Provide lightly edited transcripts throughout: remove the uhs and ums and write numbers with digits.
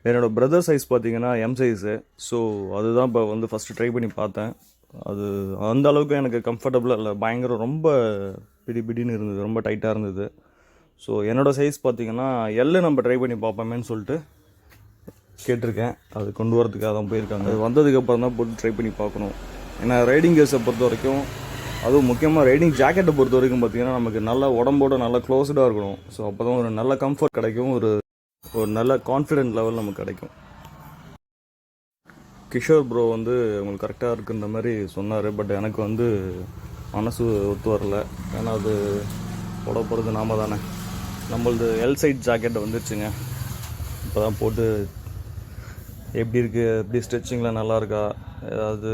என்னோடய brother size பார்த்தீங்கன்னா M size. So அதுதான் இப்போ வந்து ஃபஸ்ட்டு ட்ரை பண்ணி பார்த்தேன். அது அந்த அளவுக்கு எனக்கு கம்ஃபர்டபுளாக இல்லை, பயங்கரம் ரொம்ப பிடின்னு இருந்தது, ரொம்ப டைட்டாக இருந்தது. ஸோ என்னோடய சைஸ் பார்த்தீங்கன்னா எல்லு நம்ம ட்ரை பண்ணி பார்ப்போமேன்னு சொல்லிட்டு கேட்டிருக்கேன். அது கொண்டு வரதுக்காக தான் போயிருக்காங்க. அது வந்ததுக்கப்புறம் தான் போட்டு ட்ரை பண்ணி பார்க்கணும். ஏன்னா ரைடிங் கேஸை பொறுத்த வரைக்கும், அதுவும் முக்கியமாக ரைடிங் ஜாக்கெட்டை பொறுத்த வரைக்கும் பார்த்திங்கன்னா நமக்கு நல்லா உடம்போட நல்லா க்ளோஸ்டாக இருக்கணும். ஸோ அப்போ தான் ஒரு நல்ல கம்ஃபர்ட் கிடைக்கும், ஒரு நல்ல கான்ஃபிடென்ட் லெவல் நமக்கு கிடைக்கும். கிஷோர் ப்ரோ வந்து உங்களுக்கு கரெக்டாக இருக்குன்ற மாதிரி சொன்னார். பட் எனக்கு வந்து மனசு ஒத்து வரல. ஏன்னா அது போட போகிறது நாம தானே. நம்மளது எல் சைட் ஜாக்கெட்டை வந்துருச்சுங்க. இப்போ தான் போட்டு எப்படி இருக்குது, எப்படி ஸ்ட்ரெச்சிங்கில் நல்லா இருக்கா, ஏதாவது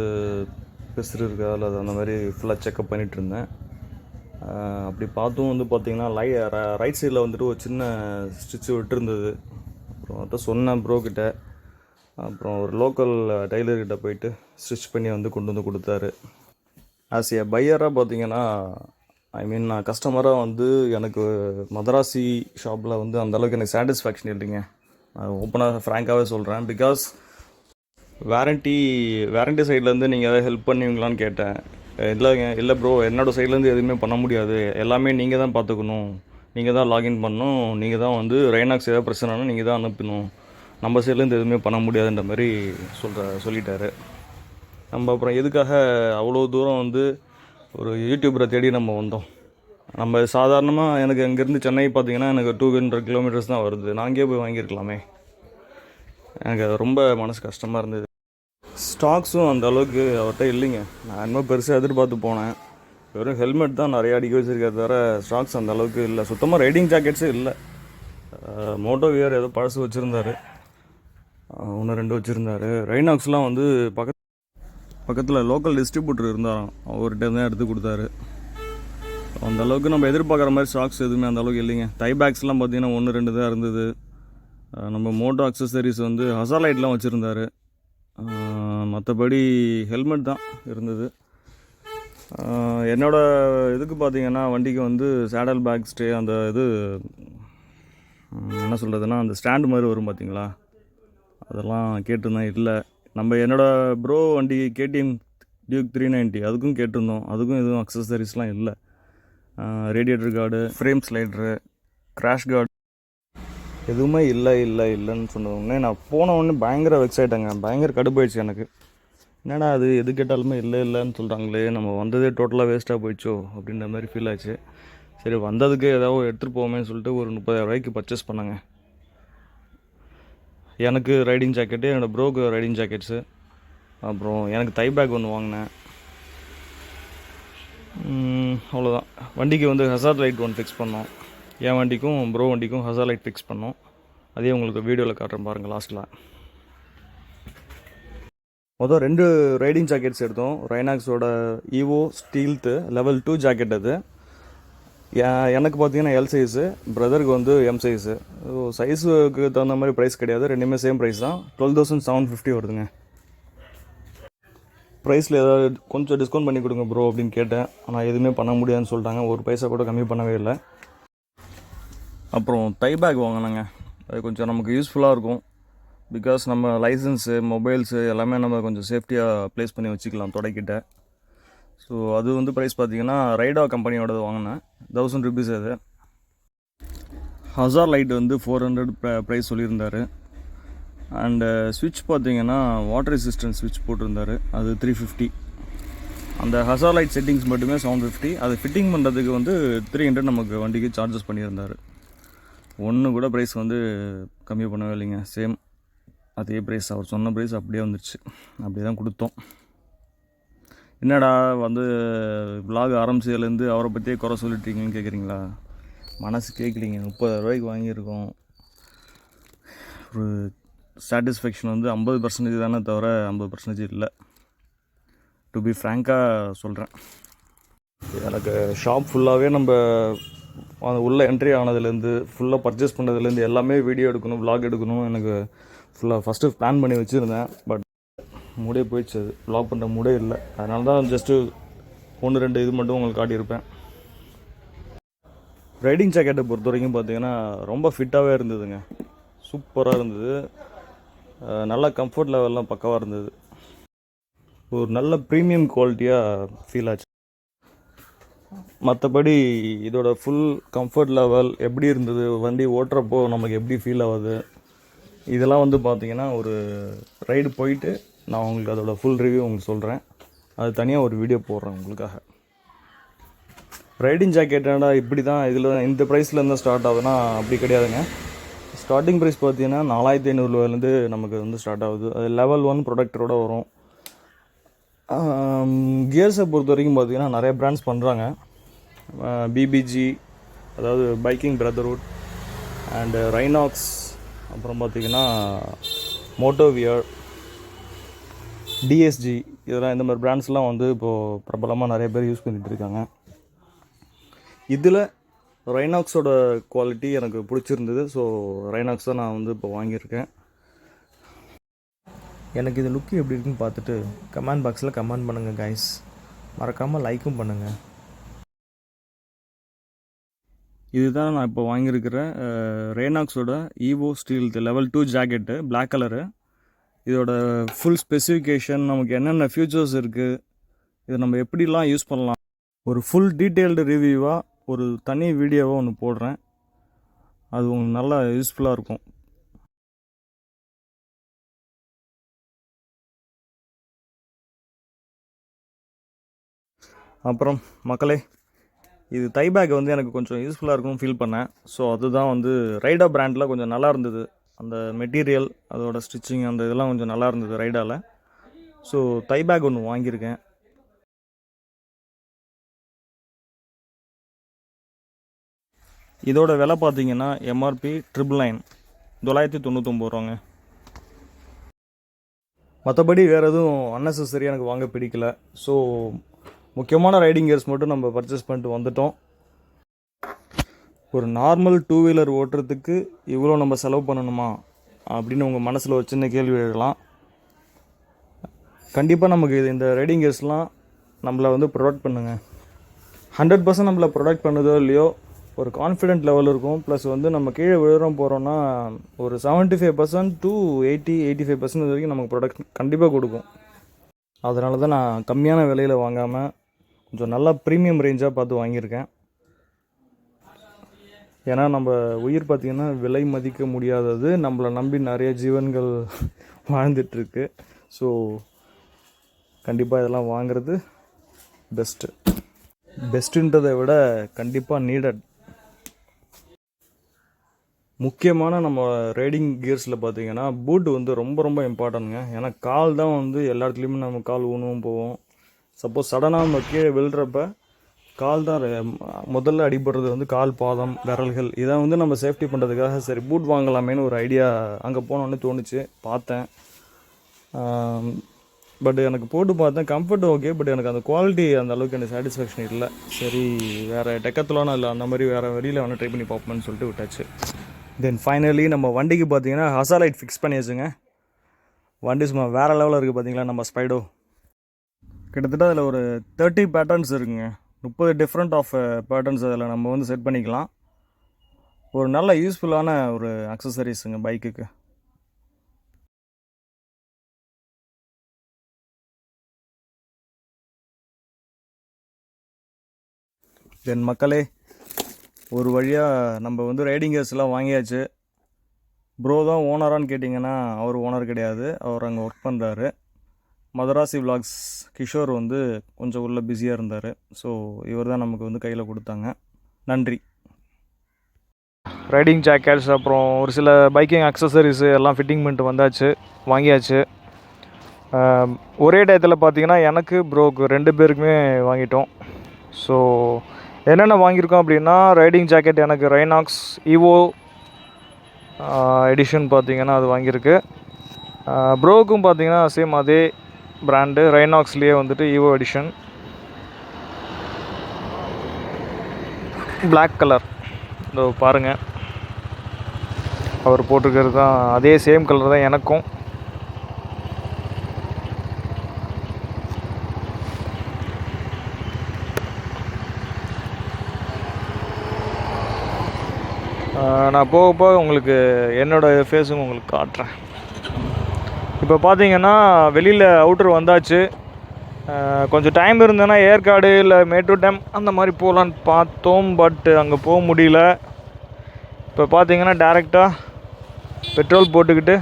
பிசுறு இருக்கா இல்லை அந்த மாதிரி ஃபுல்லாக செக்கப் பண்ணிகிட்டு இருந்தேன். அப்படி பார்த்தும் வந்து பார்த்திங்கன்னா ரைட் சைடில் வந்துட்டு ஒரு சின்ன ஸ்டிச்சு விட்டுருந்தது. அப்புறம் அதான் சொன்னேன் ப்ரோ கிட்ட. அப்புறம் ஒரு லோக்கல் டெய்லர்கிட்ட போயிட்டு ஸ்டிச் பண்ணி வந்து கொண்டு வந்து கொடுத்தாரு. ஆஸ் ஏ பையராக பார்த்திங்கன்னா, நான் கஸ்டமராக வந்து எனக்கு மதராசி ஷாப்பில் வந்து அந்தளவுக்கு எனக்கு சாட்டிஸ்ஃபேக்ஷன் இல்லைங்க. நான் ஓப்பனாக ஃப்ராங்காகவே சொல்கிறேன். பிகாஸ் வாரண்ட்டி சைட்லேருந்து நீங்கள் எதாவது ஹெல்ப் பண்ணுவீங்களான்னு கேட்டேன். இல்லை ப்ரோ, என்னோடய சைட்லேருந்து எதுவுமே பண்ண முடியாது, எல்லாமே நீங்கள் தான் பார்த்துக்கணும், நீங்கள் தான் லாகின் பண்ணணும், நீங்கள் தான் வந்து ரைனாக்ஸ் ஏதாவது பிரச்சனைனா நீங்கள் தான் அனுப்பணும், நம்ம சைட்லேருந்து எதுவுமே பண்ண முடியாதுன்ற மாதிரி சொல்லிட்டாரு. நம்ம அப்புறம் எதுக்காக அவ்வளோ தூரம் வந்து ஒரு யூடியூபரை தேடி நம்ம வந்தோம்? நம்ம சாதாரணமாக எனக்கு அங்கேருந்து சென்னை பார்த்திங்கன்னா எனக்கு 200 கிலோமீட்டர்ஸ் தான் வருது. நான் அங்கேயே போய் வாங்கியிருக்கலாமே. எனக்கு ரொம்ப மனசு கஷ்டமாக இருந்தது. ஸ்டாக்ஸும் அந்த அளவுக்கு அவர்கிட்ட இல்லைங்க. நான் இன்னும் பெருசாக எதிர்பார்த்து போனேன். வெறும் ஹெல்மெட் தான் நிறைய அடிக்க வச்சுருக்கிறத தவிர ஸ்டாக்ஸ் அந்த அளவுக்கு இல்லை. சுத்தமாக ரைடிங் ஜாக்கெட்ஸே இல்லை. மோட்டோ வியர் ஏதோ பழசு வச்சுருந்தாரு, 1-2 வச்சுருந்தாரு. ரைனாக்ஸ்லாம் வந்து பக்கத்தில் லோக்கல் டிஸ்ட்ரிபியூட்டர் இருந்தாராம், அவர்கிட்ட தான் எடுத்து கொடுத்தாரு. அந்த அளவுக்கு நம்ம எதிர்பார்க்குற மாதிரி ஸ்டாக்ஸ் எதுவுமே அந்த அளவுக்கு இல்லைங்க. டை பேக்ஸ்லாம் பார்த்திங்கன்னா 1-2 தான் இருந்தது. நம்ம மோட்டோ அக்சசரிஸ் வந்து ஹசாலைட்லாம் வச்சுருந்தாரு. மற்றபடி ஹெல்மெட் தான் இருந்தது. என்னோடய இதுக்கு பார்த்திங்கன்னா வண்டிக்கு வந்து சேடல் பேக் ஸ்டே, அந்த இது என்ன சொல்கிறதுனா அந்த ஸ்டாண்டு மாதிரி வரும் பார்த்திங்களா, அதெல்லாம் கேட்டிருந்தேன். இல்லை, நம்ம என்னோடய ப்ரோ வண்டி KTM டியூக் 390 அதுக்கும் கேட்டிருந்தோம். அதுக்கும் எதுவும் அக்சசரிஸ்லாம் இல்லை. Radiator card, frame slider, crash card எதுவுமே இல்லைன்னு சொன்னோடனே நான் போன உடனே பயங்கர வெக்ஸ் ஆகிட்டேங்க. பயங்கர கடுப்பாயிடுச்சு எனக்கு. என்னடா அது எது கேட்டாலுமே இல்லைன்னு சொல்கிறாங்களே, நம்ம வந்ததே டோட்டலாக வேஸ்ட்டாக போயிடுச்சோ அப்படின்ற மாதிரி ஃபீல் ஆச்சு. சரி, வந்ததுக்கு ஏதாவது எடுத்துகிட்டு போவோமேன்னு சொல்லிட்டு ஒரு 30,000 ரூபாய்க்கு பர்ச்சேஸ் பண்ணேங்க. எனக்கு ரைடிங் ஜாக்கெட்டு, என்னோடய ப்ரோக்கு ரைடிங் ஜாக்கெட்ஸு, அப்புறம் எனக்கு தை பேக் ஒன்று வாங்கினேன். அவ்வளோதான். வண்டிக்கு வந்து ஹசார்ட் லைட் ஒன்று ஃபிக்ஸ் பண்ணோம். என் வண்டிக்கும் ப்ரோ வண்டிக்கும் ஹசார்ட் லைட் ஃபிக்ஸ் பண்ணோம். அதே உங்களுக்கு வீடியோவில் காட்டுறேன் பாருங்கள் லாஸ்ட்டில். மொதல் 2 ரைடிங் ஜாக்கெட்ஸ் எடுத்தோம். ரைனாக்ஸோட ஈவோ ஸ்டீல்த்து லெவல் 2 ஜாக்கெட். அது எனக்கு பார்த்தீங்கன்னா எல் சைஸு, பிரதருக்கு வந்து எம் சைஸு. சைஸுக்கு தகுந்த மாதிரி ப்ரைஸ் கிடையாது, ரெண்டுமே சேம் ப்ரைஸ் தான். 12,750 வருதுங்க. ப்ரைஸில் ஏதாவது கொஞ்சம் டிஸ்கவுண்ட் பண்ணி கொடுங்க ப்ரோ அப்படின்னு கேட்டேன். ஆனால் எதுவுமே பண்ண முடியாதுன்னு சொல்லிட்டாங்க. ஒரு பைசா கூட கம்மி பண்ணவே இல்லை. அப்புறம் தை பேக் வாங்கினாங்க. அது கொஞ்சம் நமக்கு யூஸ்ஃபுல்லாக இருக்கும். பிகாஸ் நம்ம லைசன்ஸு, மொபைல்ஸு எல்லாமே நம்ம கொஞ்சம் சேஃப்டியாக ப்ளேஸ் பண்ணி வச்சுக்கலாம் தொடக்கிட்ட. ஸோ அது வந்து ப்ரைஸ் பார்த்திங்கன்னா ரைடா கம்பெனியோடது வாங்கினேன், 1000 ருபீஸ். அது ஹசார் லைட் வந்து 400 ப்ரைஸ் சொல்லியிருந்தார். அண்டு ஸ்விட்ச் பார்த்திங்கன்னா வாட்டர் ரெசிஸ்டன்ட் ஸ்விட்ச் போட்டிருந்தார், அது 350. அந்த ஹசார் லைட் செட்டிங்ஸ் மட்டுமே 750. அது ஃபிட்டிங் பண்ணுறதுக்கு வந்து 300 நமக்கு வண்டிக்கு சார்ஜஸ் பண்ணியிருந்தார். ஒன்று கூட ப்ரைஸ் வந்து கம்மி பண்ணவே இல்லைங்க. சேம் அதே ப்ரைஸ், அவர் சொன்ன ப்ரைஸ் அப்படியே வந்துடுச்சு. அப்படியே தான் கொடுத்தோம். என்னடா வந்து விலாக் ஆரம்பிச்சதுலேருந்து அவரை பற்றியே குறை சொல்லிட்டீங்கன்னு கேட்குறீங்களா? மனசு கேட்கலிங்க. 30,000 ரூபாய்க்கு வாங்கியிருக்கோம். ஒரு சாட்டிஸ்ஃபேக்ஷன் வந்து 50% தானே தவிர 50% இல்லை. டு பி ஃப்ராங்காக சொல்கிறேன். எனக்கு ஷாப் ஃபுல்லாகவே நம்ம உள்ளே என்ட்ரி ஆனதுலேருந்து ஃபுல்லாக பர்ச்சேஸ் பண்ணதுலேருந்து எல்லாமே வீடியோ எடுக்கணும், விலாக் எடுக்கணும். எனக்கு ஃபுல்லாக ஃபஸ்ட்டு பிளான் பண்ணி வச்சுருந்தேன். பட் மூடே போயிடுச்சு. அது விலாக் பண்ணுற மூடே இல்லை. அதனால தான் ஜஸ்ட்டு 1-2 இது மட்டும் உங்களுக்கு காட்டியிருப்பேன். ரைடிங் ஜாக்கெட்டை பொறுத்த வரைக்கும் பார்த்திங்கன்னா ரொம்ப ஃபிட்டாகவே இருந்ததுங்க. சூப்பராக இருந்தது. நல்ல கம்ஃபர்ட் லெவல்லாம் பக்கவாக இருந்தது. ஒரு நல்ல ப்ரீமியம் குவாலிட்டியாக ஃபீல் ஆச்சு. மற்றபடி இதோட ஃபுல் கம்ஃபர்ட் லெவல் எப்படி இருந்தது, வண்டி ஓட்டுறப்போ நமக்கு எப்படி ஃபீல் ஆகுது, இதெல்லாம் வந்து பார்த்திங்கன்னா ஒரு ரைடு போயிட்டு நான் உங்களுக்கு அதோட ஃபுல் ரிவ்யூ உங்களுக்கு சொல்கிறேன். அது தனியாக ஒரு வீடியோ போடுறேன் உங்களுக்காக. ரைடிங் ஜாக்கெட்டாண்டா இப்படி தான் இதில் இந்த ப்ரைஸில் இருந்தால் ஸ்டார்ட் ஆகுதுன்னா அப்படி கிடையாதுங்க. ஸ்டார்டிங் ப்ரைஸ் பார்த்தீங்கன்னா 4500 நமக்கு வந்து ஸ்டார்ட் ஆகுது. அது லெவல் 1 ப்ரொடக்டரோட வரும். கியர்ஸை பொறுத்த வரைக்கும் பார்த்தீங்கன்னா நிறைய பிராண்ட்ஸ் பண்ணுறாங்க. பிபிஜி, அதாவது பைக்கிங் பிரதர்ஹுட், அண்டு ரைனாக்ஸ், அப்புறம் பார்த்திங்கன்னா மோட்டோவியர், டிஎஸ்ஜி, இதெல்லாம் இந்த மாதிரி பிராண்ட்ஸ்லாம் வந்து இப்போது பிரபலமாக நிறைய பேர் யூஸ் பண்ணிகிட்டு இருக்காங்க. இதில் ரைனாக்ஸோட குவாலிட்டி எனக்கு பிடிச்சிருந்தது. ஸோ ரைனாக்ஸ் தான் நான் வந்து இப்போ வாங்கியிருக்கேன். எனக்கு இது லுக்கு எப்படி இருக்குன்னு பார்த்துட்டு கமெண்ட் பாக்ஸில் கமெண்ட் பண்ணுங்கள் கைஸ். மறக்காமல் லைக்கும் பண்ணுங்கள். இதுதான் நான் இப்போ வாங்கியிருக்கிற ரைனாக்ஸோட Evo steel level 2 jacket, black colour. இதோட ஃபுல் ஸ்பெசிஃபிகேஷன், நமக்கு என்னென்ன ஃபியூச்சர்ஸ் இருக்குது, இதை நம்ம எப்படிலாம் யூஸ் பண்ணலாம், ஒரு ஃபுல் டீட்டெயில்டு ரிவ்யூவாக ஒரு தனி வீடியோவாக ஒன்று போடுறேன். அது உங்களுக்கு நல்லா யூஸ்ஃபுல்லாக இருக்கும். அப்புறம் மக்களே, இது தை பேக் வந்து எனக்கு கொஞ்சம் யூஸ்ஃபுல்லாக இருக்கும்னு ஃபீல் பண்ணேன். ஸோ அதுதான் வந்து ரைடா பிராண்டில் கொஞ்சம் நல்லா இருந்தது. அந்த மெட்டீரியல், அதோட ஸ்டிச்சிங், அந்த இதெல்லாம் கொஞ்சம் நல்லா இருந்தது ரைடாவில். ஸோ தை பேக் ஒன்று வாங்கியிருக்கேன். இதோட விலை பார்த்தீங்கன்னா எம்ஆர்பி 999 ரூபாங்க. மற்றபடி வேறு எதுவும் அன்னெசரி எனக்கு வாங்க பிடிக்கல. ஸோ முக்கியமான ரைடிங் கியர்ஸ் மட்டும் நம்ம பர்ச்சேஸ் பண்ணிட்டு வந்துட்டோம். ஒரு நார்மல் 2 வீலர் ஓட்டுறதுக்கு இவ்வளோ நம்ம செலவு பண்ணணுமா அப்படின்னு உங்கள் மனசில் ஒரு சின்ன கேள்வி எழுதலாம். கண்டிப்பாக நமக்கு இந்த ரைடிங் கியர்ஸ்லாம் நம்மளை வந்து ப்ரொடக்ட் பண்ணுங்க. 100% நம்மளை ப்ரொடக்ட் பண்ணுதோ இல்லையோ, ஒரு கான்ஃபிடென்ட் லெவல் இருக்கும். ப்ளஸ் வந்து நம்ம கீழே விழுறோம் போகிறோன்னா ஒரு 75% to 80-85% வரைக்கும் நமக்கு ப்ரொடக்ட் கண்டிப்பாக கொடுக்கும். அதனால தான் நான் கம்மியான விலையில் வாங்காமல் கொஞ்சம் நல்லா ப்ரீமியம் ரேஞ்சாக பார்த்து வாங்கியிருக்கேன். ஏன்னா நம்ம உயிர் பார்த்திங்கன்னா விலை மதிக்க முடியாதது. நம்மளை நம்பி நிறைய ஜீவன்கள் வாழ்ந்துட்டுருக்கு. ஸோ கண்டிப்பாக இதெல்லாம் வாங்கிறது பெஸ்ட்டுன்றதை விட கண்டிப்பாக நீடட். முக்கியமான நம்ம ரைடிங் கியர்ஸில் பார்த்திங்கன்னா பூட் வந்து ரொம்ப ரொம்ப இம்பார்ட்டன்ட்ங்க. ஏன்னா கால் தான் வந்து எல்லா இடத்துலையுமே நம்ம கால் ஊனவும் போவோம். சப்போஸ் சடனாக நம்ம கீழே விழுறப்ப கால் தான் முதல்ல அடிபடுறது, வந்து கால், பாதம், விரல்கள். இதை வந்து நம்ம சேஃப்டி பண்ணுறதுக்காக சரி பூட் வாங்கலாமேன்னு ஒரு ஐடியா அங்கே போனோன்னு தோணுச்சு, பார்த்தேன். பட் எனக்கு போட்டு பார்த்தேன், கம்ஃபர்ட் ஓகே. பட் எனக்கு அந்த குவாலிட்டி அந்த அளவுக்கு எனக்கு சாட்டிஸ்ஃபேக்ஷன் இல்லை. சரி வேறு டெக்கத்துலாம் இல்லை, அந்த மாதிரி வேறு வழியில் வேணால் ட்ரை பண்ணி பார்ப்போம்னு சொல்லிட்டு விட்டாச்சு. தென் ஃபைனலி நம்ம வண்டிக்கு பார்த்தீங்கன்னா ஹசார் லைட் ஃபிக்ஸ் பண்ணியாச்சுங்க. வண்டி சும்மா வேறு லெவலில் இருக்குது பார்த்தீங்களா நம்ம ஸ்பைடோ. கிட்டத்தட்ட அதில் ஒரு 30 பேட்டர்ன்ஸ் இருக்குங்க. 30 டிஃப்ரெண்ட் ஆஃப் பேட்டர்ன்ஸ் அதில் நம்ம வந்து செட் பண்ணிக்கலாம். ஒரு நல்ல யூஸ்ஃபுல்லான ஒரு அக்சசரிஸுங்க பைக்குக்கு. தென் மக்களே, ஒரு வழியாக நம்ம வந்து ரைடிங் கியர்ஸ்லாம் வாங்கியாச்சு. ப்ரோ தான் ஓனரான்னு கேட்டிங்கன்னா அவர் ஓனர் கிடையாது, அவர் அங்கே ஒர்க் பண்ணுறாரு. மதராசி விலாக்ஸ் கிஷோர் வந்து கொஞ்சம் உள்ள பிஸியாக இருந்தார். ஸோ இவர் தான் நமக்கு வந்து கையில் கொடுத்தாங்க. நன்றி. ரைடிங் ஜாக்கெட்ஸ், அப்புறம் ஒரு சில பைக்கிங் அக்சசரிஸு எல்லாம் ஃபிட்டிங் பண்ணிட்டு வந்தாச்சு, வாங்கியாச்சு. ஒரே டயத்தில் பார்த்தீங்கன்னா எனக்கு ப்ரோக்கு 2 பேருக்குமே வாங்கிட்டோம். ஸோ என்னென்ன வாங்கியிருக்கோம் அப்படின்னா, ரைடிங் ஜாக்கெட் எனக்கு ரைனாக்ஸ் ஈவோ எடிஷன் பார்த்தீங்கன்னா அது வாங்கியிருக்கு. ப்ரோக்கும் பார்த்தீங்கன்னா சேம் அதே பிராண்டு ரைனாக்ஸ்லேயே வந்துட்டு ஈவோ எடிஷன் பிளாக் கலர். இதோ பாருங்கள், அவர் போட்டிருக்கிறது தான் அதே சேம் கலர் தான் எனக்கும். நான் போக போக உங்களுக்கு என்னோடய ஃபேஸும் உங்களுக்கு காட்டுறேன். இப்போ பார்த்தீங்கன்னா வெளியில் அவுட்ரு வந்தாச்சு. கொஞ்சம் டைம் இருந்ததுன்னா ஏற்காடு இல்லை மேட்டூர் டேம் அந்த மாதிரி போகலான்னு பார்த்தோம். பட் அங்கே போக முடியல. இப்போ பார்த்தீங்கன்னா டேரெக்டாக பெட்ரோல் போட்டுக்கிட்டு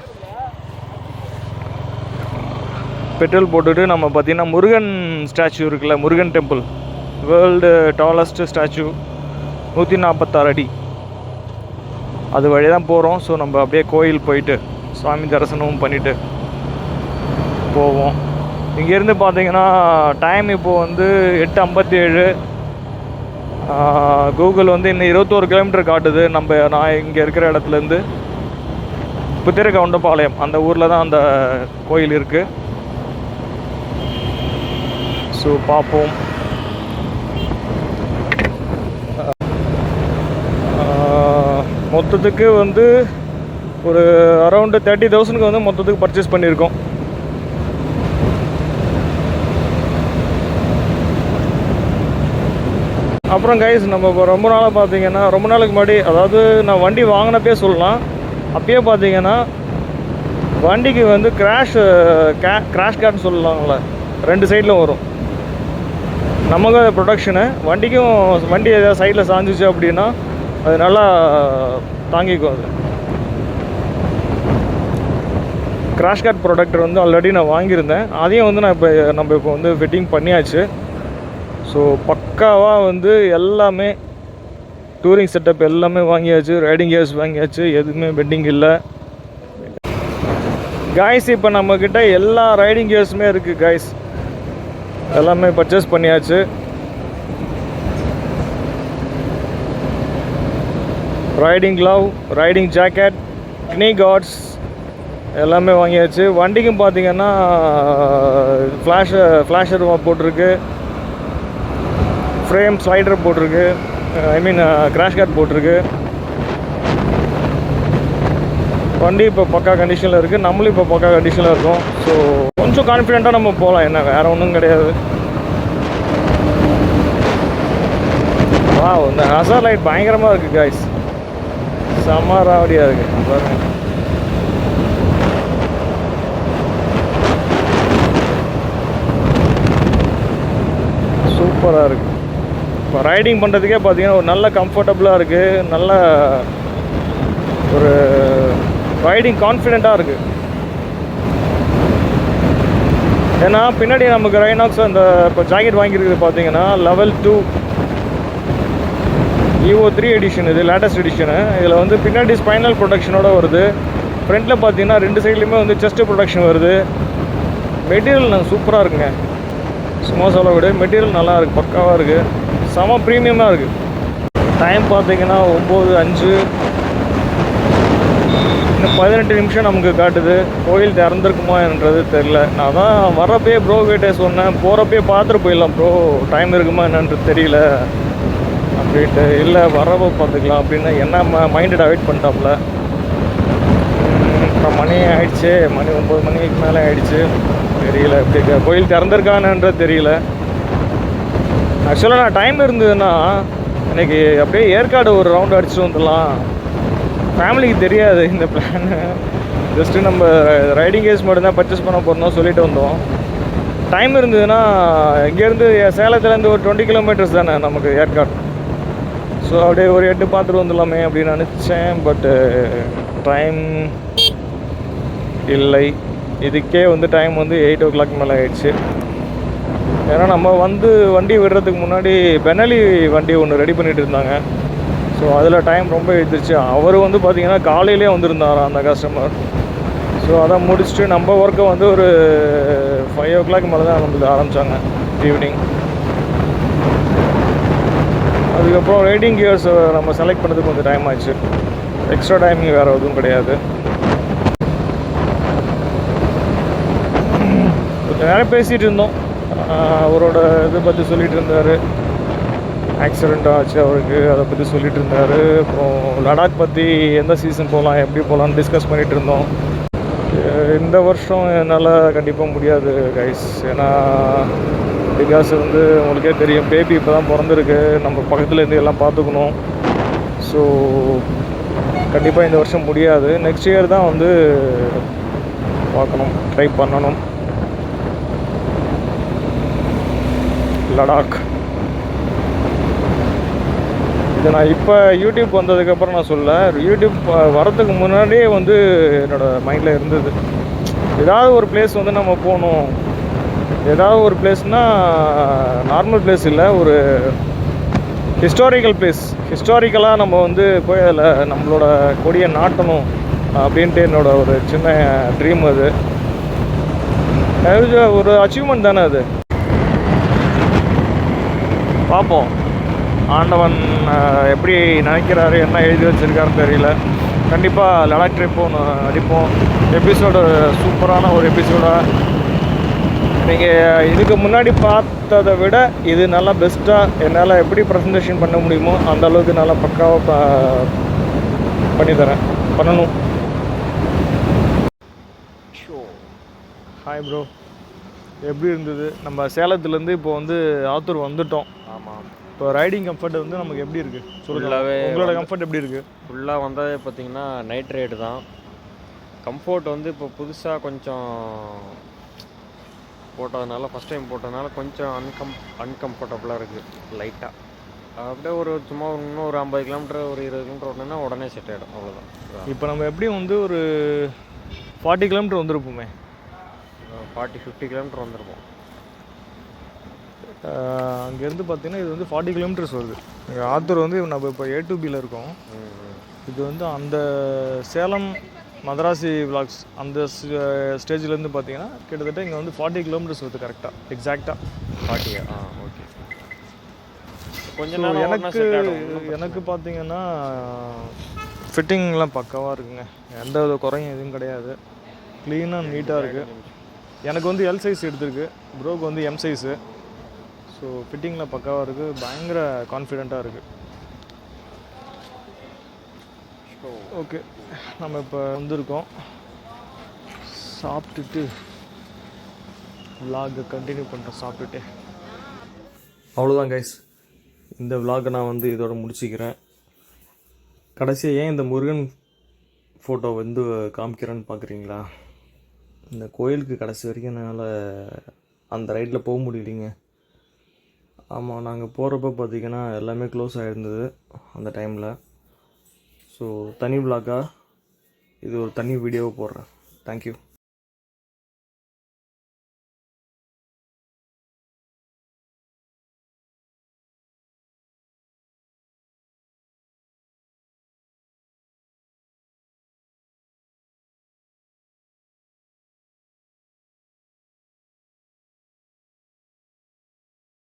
நம்ம பார்த்திங்கன்னா முருகன் ஸ்டாச்சு இருக்குல்ல, Murugan temple, world tallest statue, 146 அடி, அது வழி தான் போகிறோம். ஸோ நம்ம அப்படியே கோயில் போயிட்டு சாமி தரிசனமும் பண்ணிவிட்டு போவோம். இங்கேருந்து பார்த்தீங்கன்னா டைம் இப்போது வந்து 8:57. கூகுள் வந்து இன்னும் 21 கிலோமீட்டர் காட்டுது. நான் இங்கே இருக்கிற இடத்துலேருந்து புத்திரகவுண்டபாளையம் அந்த ஊரில் தான் அந்த கோயில் இருக்குது. ஸோ பார்ப்போம். மொத்தத்துக்கு வந்து ஒரு அரௌண்டு 30,000க்கு வந்து மொத்தத்துக்கு பர்ச்சேஸ் பண்ணியிருக்கோம். அப்புறம் கைஸ், நம்ம இப்போ ரொம்ப நாளாக பார்த்தீங்கன்னா, ரொம்ப நாளுக்கு முன்னாடி, அதாவது நான் வண்டி வாங்கினப்பே சொல்லலாம், அப்பயே பார்த்தீங்கன்னா வண்டிக்கு வந்து கிராஷ் கார்டுன்னு சொல்லலாங்களே, 2 சைடில் வரும். நமக்கு அது ப்ரொடக்ஷனு, வண்டிக்கும் வண்டி ஏதாவது சைடில் சாஞ்சிச்சு அப்படின்னா அது நல்லா தாங்கிக்கும். அது கிராஷ் கார்ட் ப்ராடக்ட் வந்து ஆல்ரெடி நான் வாங்கியிருந்தேன். அதையும் வந்து நம்ம இப்போ வந்து ஃபிட்டிங் பண்ணியாச்சு. ஸோ பக்காவாக வந்து எல்லாமே டூரிங் செட்டப் எல்லாமே வாங்கியாச்சு. ரைடிங் கியர்ஸ் வாங்கியாச்சு, எதுவுமே பெண்டிங் இல்லை காய்ஸ். இப்போ நம்மக்கிட்ட எல்லா ரைடிங் கியர்ஸுமே இருக்குது காய்ஸ், எல்லாமே பர்ச்சேஸ் பண்ணியாச்சு. Riding glove, riding jacket, knee guards எல்லாமே வாங்கியாச்சு. வண்டிக்கும் பார்த்தீங்கன்னா ஃப்ளாஷர் போட்டிருக்கு, ஃப்ரேம் ஸ்லைடர் போட்டிருக்கு, கிராஷ் கார்ட் போட்டிருக்கு. வண்டி இப்போ பக்கா கண்டிஷனில் இருக்குது, நம்மளும் இப்போ பக்கா கண்டிஷனில் இருக்கோம். ஸோ கொஞ்சம் கான்ஃபிடெண்ட்டாக நம்ம போகலாம், என்ன வேறு ஒன்றும் கிடையாது. இந்த ஹசார் லைட் பயங்கரமாக இருக்குது காய்ஸ், செம்ம ராவடியாக இருக்குது பாருங்க. சூப்பராக இருக்குது. இப்போ ரைடிங் பண்ணுறதுக்கே பார்த்தீங்கன்னா ஒரு நல்ல கம்ஃபர்டபுளாக இருக்குது, நல்ல ஒரு ரைடிங் கான்ஃபிடெண்ட்டாக இருக்குது. ஏன்னா பின்னாடி நமக்கு ரைனாக்ஸ் அந்த இப்போ ஜாக்கெட் வாங்கியிருக்குது பார்த்தீங்கன்னா லெவல் 2 EO3 எடிஷன், இது லேட்டஸ்ட் எடிஷனு. இதில் வந்து பின்னாடி ஸ்பைனல் ப்ரொடக்ஷனோட வருது. ஃப்ரண்ட்டில் பார்த்தீங்கன்னா 2 சைட்லேயுமே வந்து செஸ்ட் ப்ரொடக்ஷன் வருது. மெட்டீரியல் சூப்பராக இருக்குங்க, சும்மா சொல்ல விட மெட்டீரியல் நல்லா இருக்குது, பக்காவாக இருக்குது, செம ப்ரீமியமாக இருக்குது. டைம் பார்த்தீங்கன்னா 9:05, இன்னும் 18 நிமிஷம் நமக்கு காட்டுது. கோயில் திறந்துருக்குமா என்றது தெரில. நான் தான் வரப்பே ப்ரோ கிட்டே சொன்னேன், போகிறப்பே பார்த்துட்டு போயிடலாம் ப்ரோ, டைம் இருக்குமா என்னன்றது தெரியல அப்படின்ட்டு. இல்லை வரப்போ பார்த்துக்கலாம் அப்படின்னு என்ன மைண்டட் அவாய்ட் பண்ணிட்டாப்புல. அப்புறம் மணி ஆகிடுச்சு, மணி 9 மணிக்கு மேலே ஆகிடுச்சு. தெரியல எப்படி கோயில் திறந்துருக்கானுன்றது தெரியல. ஆக்சுவலாக நான் டைம் இருந்ததுன்னா எனக்கு அப்படியே ஏற்காடு ஒரு ரவுண்ட் அடிச்சுட்டு வந்துடலாம். ஃபேமிலிக்கு தெரியாது இந்த பிளானு, ஜஸ்ட்டு நம்ம ரைடிங் கேஸ் மட்டும்தான் பர்ச்சேஸ் பண்ண போகிறோம் சொல்லிட்டு வந்தோம். டைம் இருந்ததுன்னா இங்கேருந்து சேலத்துலேருந்து ஒரு 20 கிலோமீட்டர்ஸ் தானே நமக்கு ஏற்காடு. ஸோ அப்படியே ஒரு 8 பார்த்துட்டு வந்துடலாமே அப்படின்னு நினச்சேன். பட்டு டைம் இல்லை. இதுக்கே வந்து டைம் வந்து 8 o'clock மேலே ஆகிடுச்சு. ஏன்னா நம்ம வந்து வண்டி விடுறதுக்கு முன்னாடி பெனலி வண்டி ஒன்று ரெடி பண்ணிகிட்டு இருந்தாங்க. ஸோ அதில் டைம் ரொம்ப எடுத்துருச்சு. அவர் வந்து பார்த்திங்கன்னா காலையிலே வந்திருந்தார் அந்த கஸ்டமர். ஸோ அதை முடிச்சுட்டு நம்ம ஒர்க்கை வந்து ஒரு 5 o'clock மேலே தான் நம்மளுக்கு ஆரம்பித்தாங்க ஈவினிங். அதுக்கப்புறம் ரைடிங் கியர்ஸ் நம்ம செலக்ட் பண்ணுறதுக்கு கொஞ்சம் டைம் ஆச்சு. எக்ஸ்ட்ரா டைமிங் வேறு எதுவும் கிடையாது. கொஞ்சம் நேரம் பேசிகிட்டு இருந்தோம். அவரோட இதை பற்றி சொல்லிகிட்டு இருந்தார், ஆக்சிடெண்ட் ஆச்சு அவருக்கு, அதை பற்றி சொல்லிகிட்டு இருந்தார். அப்புறம் லடாக் பற்றி எந்த சீசன் போகலாம், எப்படி போகலான்னு டிஸ்கஸ் பண்ணிகிட்டு இருந்தோம். இந்த வருஷம் என்னால் கண்டிப்பாக முடியாது கைஸ். ஏன்னா பிகாஸ் வந்து உங்களுக்கே தெரியும், பேபி இப்போ தான் பிறந்திருக்கு, நம்ம பக்கத்துலேருந்து எல்லாம் பார்த்துக்கணும். ஸோ கண்டிப்பாக இந்த வருஷம் முடியாது. நெக்ஸ்ட் இயர் தான் வந்து பார்க்கணும், ட்ரை பண்ணணும். லடாக் இது நான் இப்போ யூடியூப் வந்ததுக்கப்புறம் நான் சொல்ல, யூடியூப் வரதுக்கு முன்னாடியே வந்து என்னோடய மைண்டில் இருந்தது. ஏதாவது ஒரு பிளேஸ் வந்து நம்ம போகணும். ஏதாவது ஒரு பிளேஸ்னால் நார்மல் பிளேஸ் இல்லை, ஒரு ஹிஸ்டாரிக்கல் பிளேஸ். ஹிஸ்டாரிக்கலாக நம்ம வந்து போய் அதில் நம்மளோட கொடியை நாட்டணும் அப்படின்ட்டு என்னோட ஒரு சின்ன ட்ரீம். அது ஒரு அச்சீவ்மெண்ட் தானே அது. பார்ப்போம் ஆண்டவன் எப்படி நினைக்கிறாரு, என்ன எழுதி வச்சுருக்காருன்னு தெரியல. கண்டிப்பாக லடாக் ட்ரிப் ஒன்று அடிப்போம். எபிசோடு சூப்பரான ஒரு எபிசோடாக. நீங்கள் இதுக்கு முன்னாடி பார்த்ததை விட இது நல்லா பெஸ்ட்டாக என்னால் எப்படி ப்ரெசன்டேஷன் பண்ண முடியுமோ அந்த அளவுக்கு நல்லா பக்காவாக பண்ணணும். ஹாய் ப்ரோ, எப்படி இருந்தது? நம்ம சேலத்துலேருந்து இப்போ வந்து ஆத்தூர் வந்துட்டோம். ஆமாம். இப்போ ரைடிங் கம்ஃபர்ட் வந்து நமக்கு எப்படி இருக்குது சொல்லுங்கள். உங்களோட கம்ஃபர்ட் எப்படி இருக்குது? ஃபுல்லாக வந்ததே பார்த்தீங்கன்னா நைட் ரைடு தான். கம்ஃபர்ட் வந்து இப்போ புதுசாக கொஞ்சம் போட்டதுனால, ஃபஸ்ட் டைம் போட்டதுனால கொஞ்சம் அன்கம்ஃபர்டபுளாக இருக்குது லைட்டாக. அப்படியே ஒரு சும்மா இன்னும் ஒரு 50 கிலோமீட்டர் ஒரு 20 கிலோமீட்டர் ஓடணுன்னா உடனே செட் ஆகிடும், அவ்வளோதான். இப்போ நம்ம எப்படியும் வந்து ஒரு 40 கிலோமீட்டர் வந்துருப்போமே. 50 கிலோமீட்டர் வந்துருப்போம். அங்கேருந்து பார்த்தீங்கன்னா இது வந்து 40 கிலோமீட்டர்ஸ் வருது. எங்கள் ஆத்தூர் வந்து நம்ம இப்போ A2Bயில் இருக்கோம். இது வந்து அந்த சேலம் மதராசி விளாக்ஸ் அந்த ஸ்டேஜ்லேருந்து பார்த்தீங்கன்னா கிட்டத்தட்ட இங்கே வந்து 40 கிலோமீட்டர்ஸ் வருது கரெக்டாக, எக்ஸாக்டாக 40. ஓகே. கொஞ்சம் எனக்கு பார்த்தீங்கன்னா ஃபிட்டிங்லாம் பக்காவாக இருக்குங்க. எந்த வித குறையும் எதுவும் கிடையாது. க்ளீனாக நீட்டாக இருக்குது. எனக்கு வந்து எல் சைஸ் எடுத்திருக்கு, ப்ரோக்கு வந்து எம் சைஸு. ஸோ ஃபிட்டிங்கில் பக்காவாக இருக்குது, பயங்கர கான்ஃபிடெண்ட்டாக இருக்குது. ஓகே, நம்ம இப்போ வந்திருக்கோம். சாப்பிட்டுட்டு விலாகை கண்டினியூ பண்ணுறோம் சாப்பிட்டுட்டு. அவ்வளோதான் கைஸ், இந்த விலாகை நான் வந்து இதோட முடிச்சிக்கிறேன். கடைசியாக ஏன் இந்த முருகன் ஃபோட்டோ வந்து காமிக்கிறேன்னு பார்க்குறீங்களா? இந்த கோயிலுக்கு கடைசி வரைக்கும் என்னால் அந்த ரைட்டில் போக முடியலைங்க. ஆமாம், நாங்கள் போகிறப்ப பார்த்திங்கன்னா எல்லாமே க்ளோஸ் ஆகிருந்தது அந்த டைமில். ஸோ தனி விலாகாக இது ஒரு தனி வீடியோவை போடுறேன். தேங்க்யூ.